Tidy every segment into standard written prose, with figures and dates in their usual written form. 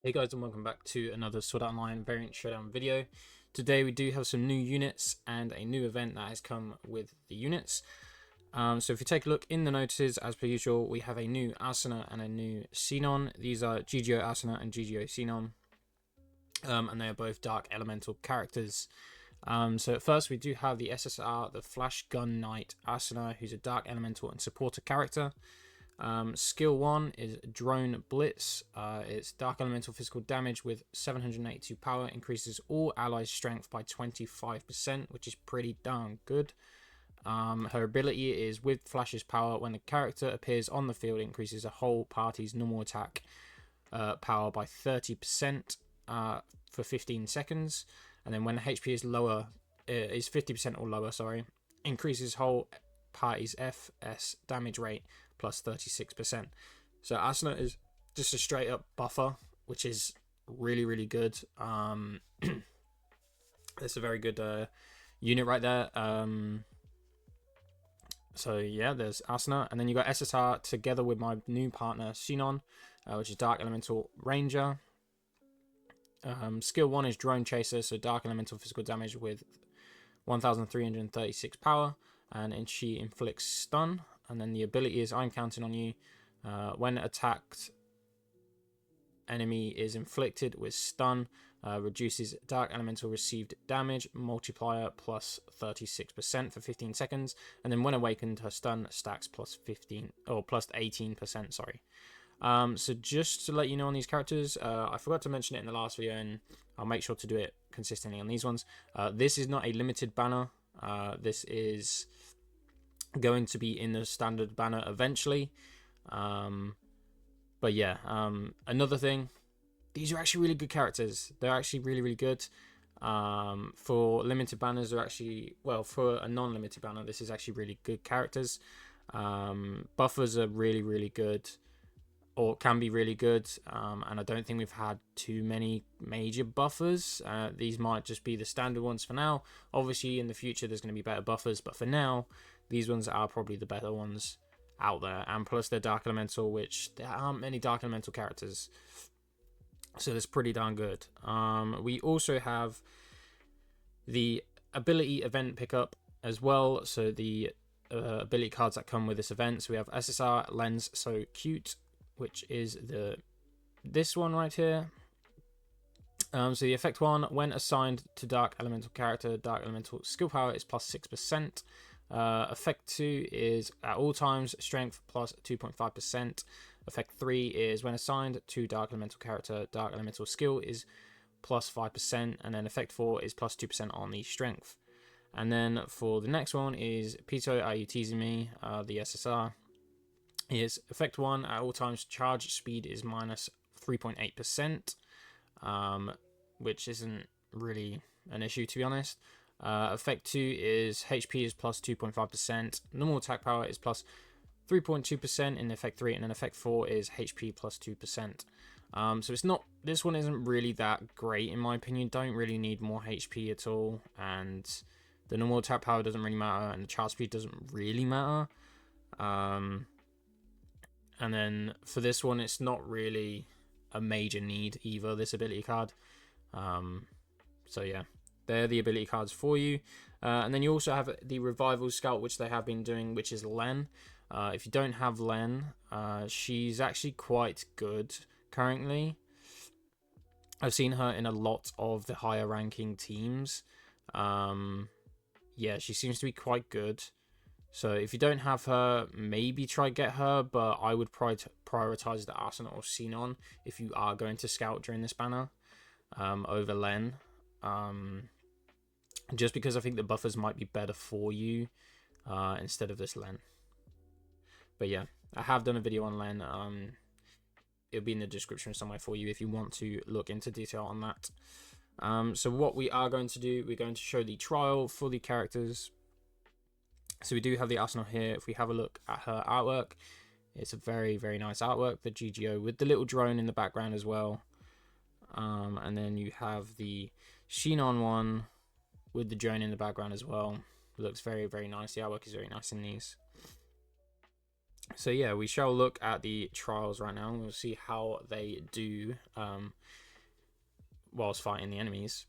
Hey guys, and welcome back to another Sword Art Online variant showdown video. Today we do have some new units and a new event that has come with the units. So if you take a look in the notices, as per usual, we have a new Asuna and a new Sinon. These are GGO Asuna and GGO Sinon, and they are both Dark Elemental characters. So at first we do have the SSR, the Flash Gun-Knight Asuna, who's a Dark Elemental and supporter character. Skill 1 is Drone Blitz. It's Dark Elemental physical damage with 782 power, increases all allies' strength by 25%, which is pretty darn good. Her ability is with Flash's power. When the character appears on the field, it increases a whole party's normal attack power by 30% for 15 seconds. And then when the HP is lower, is 50% or lower, increases whole party's FS damage rate plus 36%. So Asuna is just a straight up buffer, which is really good. It's a very good unit right there. So yeah, there's Asuna, and then you got SSR together with My New Partner Sinon, which is Dark Elemental Ranger. Skill 1 is Drone Chaser, so Dark Elemental physical damage with 1336 power, and she inflicts stun. And then the ability is I'm counting on you. When attacked enemy is inflicted with stun, reduces Dark Elemental received damage multiplier plus 36% for 15 seconds. And then when awakened, her stun stacks plus 15 or plus 18%. Sorry. So just to let you know on these characters, I forgot to mention it in the last video, and I'll make sure to do it consistently on these ones. This is not a limited banner. This is going to be in the standard banner eventually. But yeah, another thing, these are actually really good characters. They're actually really good. For limited banners, they're actually, well, for a non-limited banner, this is actually really good characters. Buffers are really good, or can be really good, and I don't think we've had too many major buffers. These might just be the standard ones for now. Obviously in the future there's going to be better buffers, but for now these ones are probably the better ones out there. And plus they're Dark Elemental, which there aren't many Dark Elemental characters, so that's pretty darn good. We also have the ability event pickup as well, so the ability cards that come with this event. So we have SSR Lens So Cute, which is this one right here. So the effect 1, when assigned to Dark Elemental character, Dark Elemental skill power is plus 6%. Effect 2 is at all times strength plus 2.5%. Effect 3 is when assigned to Dark Elemental character, Dark Elemental skill is plus 5%. And then effect 4 is plus 2% on the strength. And then for the next one is Pito, Are You Teasing Me? The SSR. Is effect 1 at all times charge speed is minus 3.8%, which isn't really an issue, to be honest. Effect 2 is HP is plus 2.5%, normal attack power is plus 3.2% in effect 3, and then effect 4 is HP plus 2%. So it's not, this one isn't really that great in my opinion. Don't really need more HP at all, and the normal attack power doesn't really matter, and the charge speed doesn't really matter. And then for this one, it's not really a major need either, this ability card. So yeah, they're the ability cards for you. And then you also have the Revival Scout, which they have been doing, which is Len. If you don't have Len, she's actually quite good currently. I've seen her in a lot of the higher ranking teams. Yeah, she seems to be quite good. So if you don't have her, maybe try get her, but I would prioritize the Asuna or Sinon if you are going to scout during this banner over Len. Just because I think the buffers might be better for you instead of this Len. But yeah, I have done a video on Len. It'll be in the description somewhere for you if you want to look into detail on that. So what we are going to do, we're going to show the trial for the characters. So we do have the Asuna here. If we have a look at her artwork, it's a very nice artwork, the GGO with the little drone in the background as well. And then you have the Sinon one with the drone in the background as well. It looks very nice. The artwork is very nice in these. So yeah, we shall look at the trials right now, and we'll see how they do whilst fighting the enemies.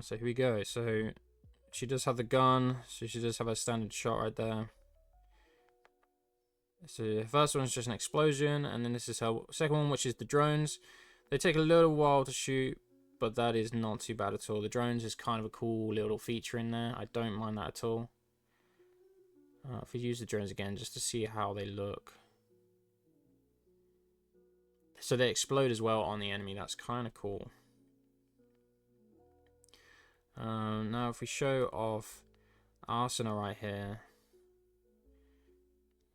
So here we go. So she does have the gun, so she does have a standard shot right there. So the first one's just an explosion, and then this is her second one, which is the drones. They take a little while to shoot, but that is not too bad at all. The drones is kind of a cool little feature in there. I don't mind that at all. If we use the drones again, just to see how they look. So they explode as well on the enemy. That's kind of cool. Now if we show off Asuna right here,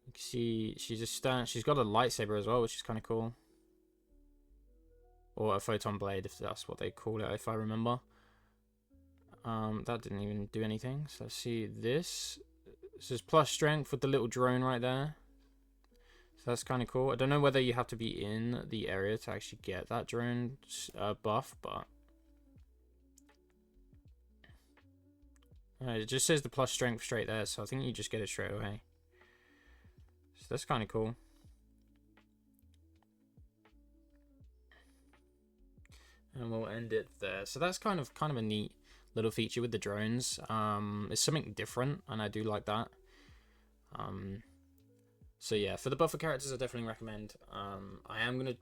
you can see she's got a lightsaber as well, which is kind of cool. Or a photon blade, if that's what they call it, if I remember. That didn't even do anything. So let's see this. This is plus strength with the little drone right there. So that's kind of cool. I don't know whether you have to be in the area to actually get that drone buff, but it just says the plus strength straight there, so I think you just get it straight away. So that's kind of cool. And we'll end it there. So that's kind of a neat little feature with the drones. It's something different, and I do like that. So yeah, for the buffer characters, I definitely recommend. I am gonna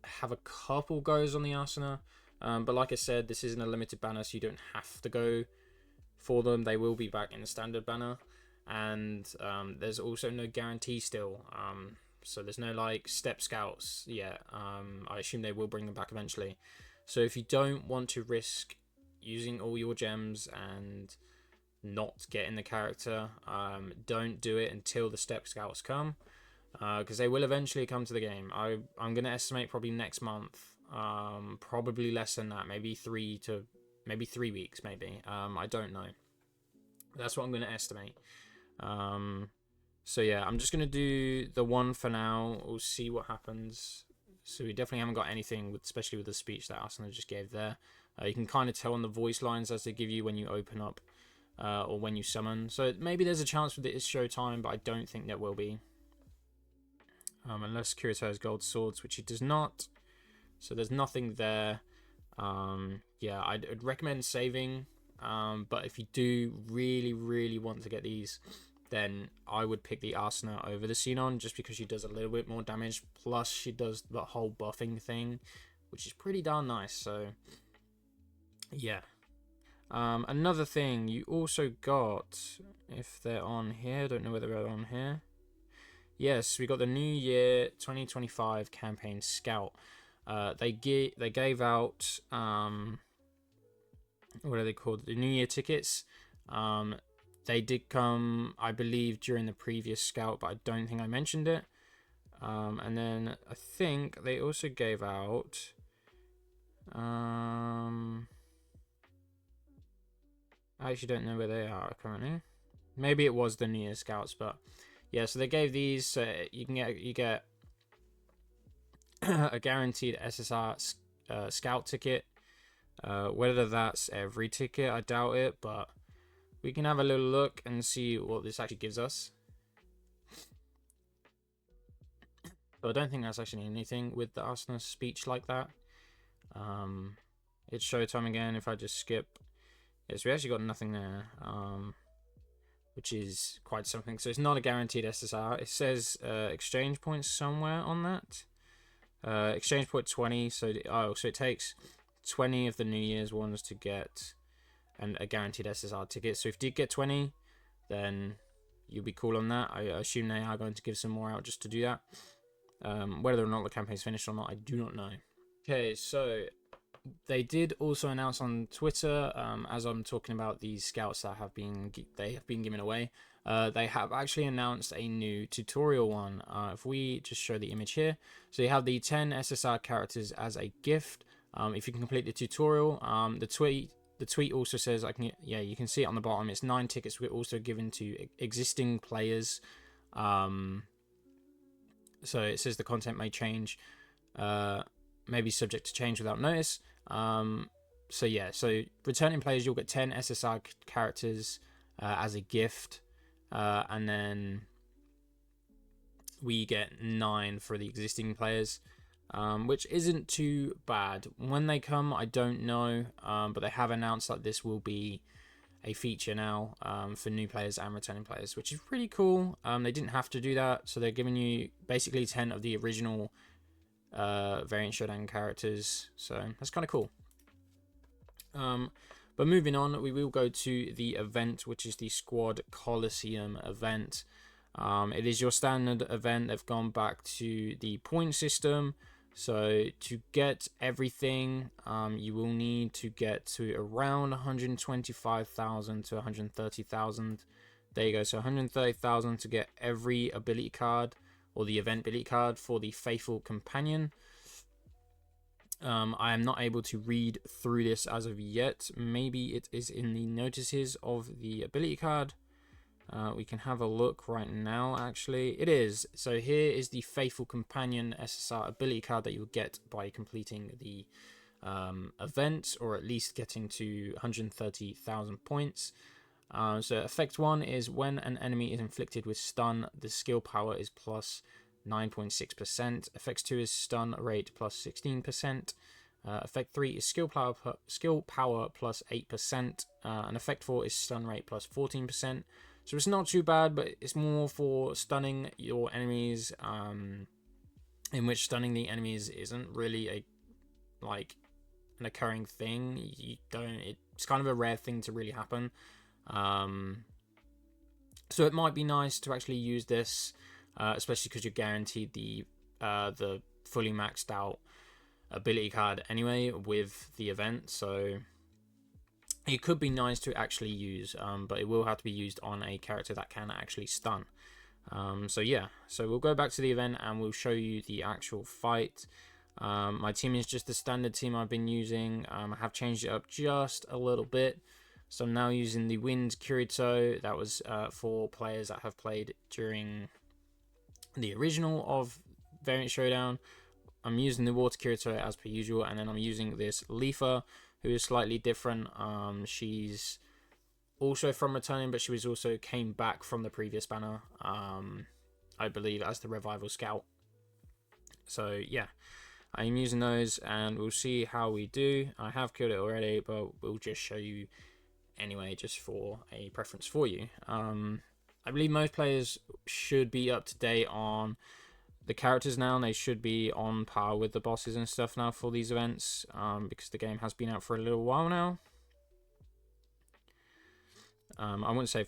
have a couple goes on the Asuna, but like I said, this isn't a limited banner, so you don't have to go for them. They will be back in the standard banner, and there's also no guarantee still. So there's no like step scouts yet. I assume they will bring them back eventually. So if you don't want to risk using all your gems and not getting the character, don't do it until the step scouts come, because they will eventually come to the game. I'm gonna estimate probably next month, probably less than that, maybe 3 weeks, maybe. I don't know. That's what I'm gonna estimate. So yeah, I'm just gonna do the one for now. We'll see what happens. So we definitely haven't got anything, especially with the speech that Asuna just gave there. You can kind of tell on the voice lines as they give you when you open up or when you summon. So maybe there's a chance with it is Showtime, but I don't think there will be. Unless Kirito has gold swords, which he does not. So there's nothing there. Yeah, I'd recommend saving. But if you do really want to get these, then I would pick the Asuna over the Sinon, just because she does a little bit more damage, plus she does the whole buffing thing, which is pretty darn nice. So yeah. Another thing you also got, if they're on here, I don't know whether they're on here. Yes, we got the New Year 2025 campaign scout. They gave out what are they called? The New Year tickets. They did come, I believe, during the previous scout, but I don't think I mentioned it. And then I think they also gave out I actually don't know where they are currently. Maybe it was the New Year scouts, but yeah. So they gave these. You get a guaranteed SSR scout ticket. Whether that's every ticket, I doubt it, but we can have a little look and see what this actually gives us. So I don't think that's actually anything with the Asuna speech like that. It's Showtime again. If I just skip, yes, we actually got nothing there, which is quite something. So it's not a guaranteed SSR. It says exchange points somewhere on that. Exchange point 20. So so it takes 20 of the New Year's ones to get a guaranteed SSR ticket. So if you did get 20, then you'll be cool on that. I assume they are going to give some more out just to do that. Whether or not the campaign's finished or not, I do not know. Okay, so they did also announce on Twitter, as I'm talking about these scouts that have been given away, they have actually announced a new tutorial one. If we just show the image here, so you have the 10 SSR characters as a gift. If you can complete the tutorial, the tweet also says, you can see it on the bottom. It's 9 tickets were also given to existing players. So it says the content may change, maybe subject to change without notice. So yeah, so returning players, you'll get 10 SSR characters as a gift. and then we get 9 for the existing players, which isn't too bad. When they come, I don't know, but they have announced that this will be a feature now for new players and returning players, which is pretty cool. They didn't have to do that, so they're giving you basically 10 of the original variant Showdown characters, so that's kind of cool. But moving on, we will go to the event, which is the Squad Coliseum event. It is your standard event. They've gone back to the point system. So to get everything, you will need to get to around 125,000 to 130,000. There you go. So 130,000 to get every ability card, or the event ability card for the Faithful Companion. I am not able to read through this as of yet. Maybe it is in the notices of the ability card. We can have a look right now, actually. It is. So here is the Faithful Companion SSR ability card that you'll get by completing the event, or at least getting to 130,000 points. So effect 1 is when an enemy is inflicted with stun, the skill power is plus 9.6%. Effect 2 is stun rate plus 16%. Effect 3 is skill power plus 8%. And effect 4 is stun rate plus 14%. So it's not too bad, but it's more for stunning your enemies, in which stunning the enemies isn't really an occurring thing. It's kind of a rare thing to really happen. So it might be nice to actually use this, especially because you're guaranteed the fully maxed out ability card anyway with the event. So it could be nice to actually use, but it will have to be used on a character that can actually stun. So yeah, so we'll go back to the event and we'll show you the actual fight. My team is just the standard team I've been using. I have changed it up just a little bit. So I'm now using the Wind Kirito. That was for players that have played during the original of Variant Showdown. I'm using the Water Kirito as per usual, and then I'm using this Leafa, who is slightly different. She's also from returning, but she was also came back from the previous banner, I believe, as the Revival Scout. So yeah, I'm using those, and we'll see how we do. I have killed it already, but we'll just show you anyway, just for a preference for you. I believe most players should be up to date on the characters now, and they should be on par with the bosses and stuff now for these events, because the game has been out for a little while now. I wouldn't say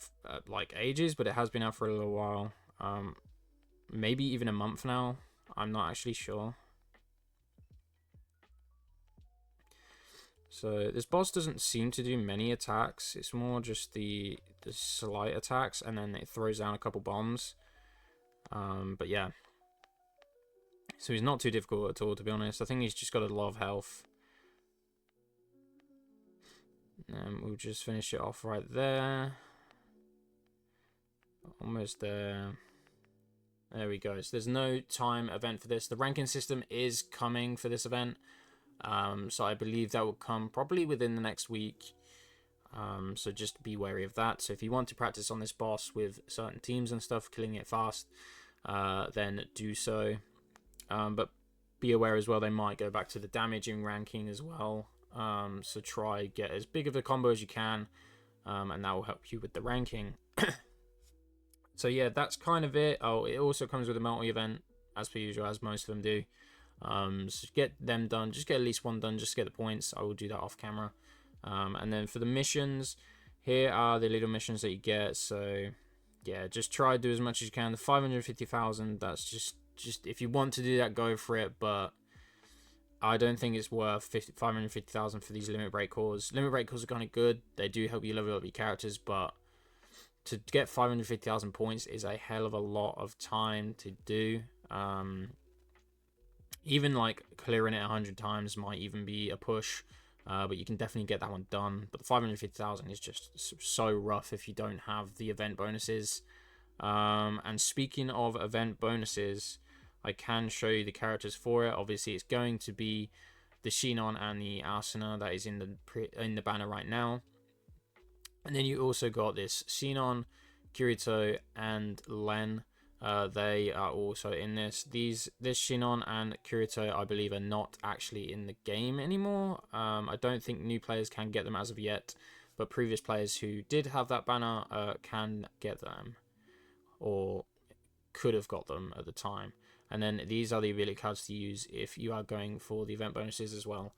like ages, but it has been out for a little while. Maybe even a month now. I'm not actually sure. So this boss doesn't seem to do many attacks. It's more just the slight attacks, and then it throws down a couple bombs. But yeah. So he's not too difficult at all, to be honest. I think he's just got a lot of health. And we'll just finish it off right there. Almost there. There we go. So there's no time event for this. The ranking system is coming for this event. So I believe that will come probably within the next week. So just be wary of that. So if you want to practice on this boss with certain teams and stuff, killing it fast, then do so. But be aware as well, they might go back to the damaging ranking as well. So try get as big of a combo as you can, and that will help you with the ranking. So yeah, that's kind of it. Oh, it also comes with a multi-event, as per usual, as most of them do. So get them done. Just get at least one done, just to get the points. I will do that off camera. And then for the missions, here are the little missions that you get. So yeah, just try to do as much as you can. The 550,000, that's just if you want to do that, go for it. But I don't think it's worth 550,000 for these limit break cores. Limit break cores are kind of good. They do help you level up your characters, but to get 550,000 points is a hell of a lot of time to do. Even like clearing it 100 times might even be a push, but you can definitely get that one done. But the 550,000 is just so rough if you don't have the event bonuses. And speaking of event bonuses, I can show you the characters for it. Obviously, it's going to be the Sinon and the Asuna that is in the banner right now. And then you also got this Sinon Kirito, and Len. They are also in this. This Sinon and Kirito, I believe, are not actually in the game anymore. I don't think new players can get them as of yet, but previous players who did have that banner can get them, or could have got them at the time. And then these are the ability cards to use if you are going for the event bonuses as well.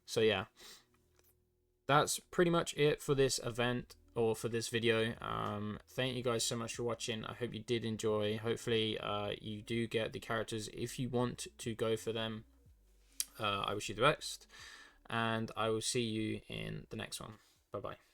So yeah, that's pretty much it for this event, or for this video. Thank you guys so much for watching. I hope you did enjoy. Hopefully you do get the characters if you want to go for them. I wish you the best, and I will see you in the next one. Bye bye.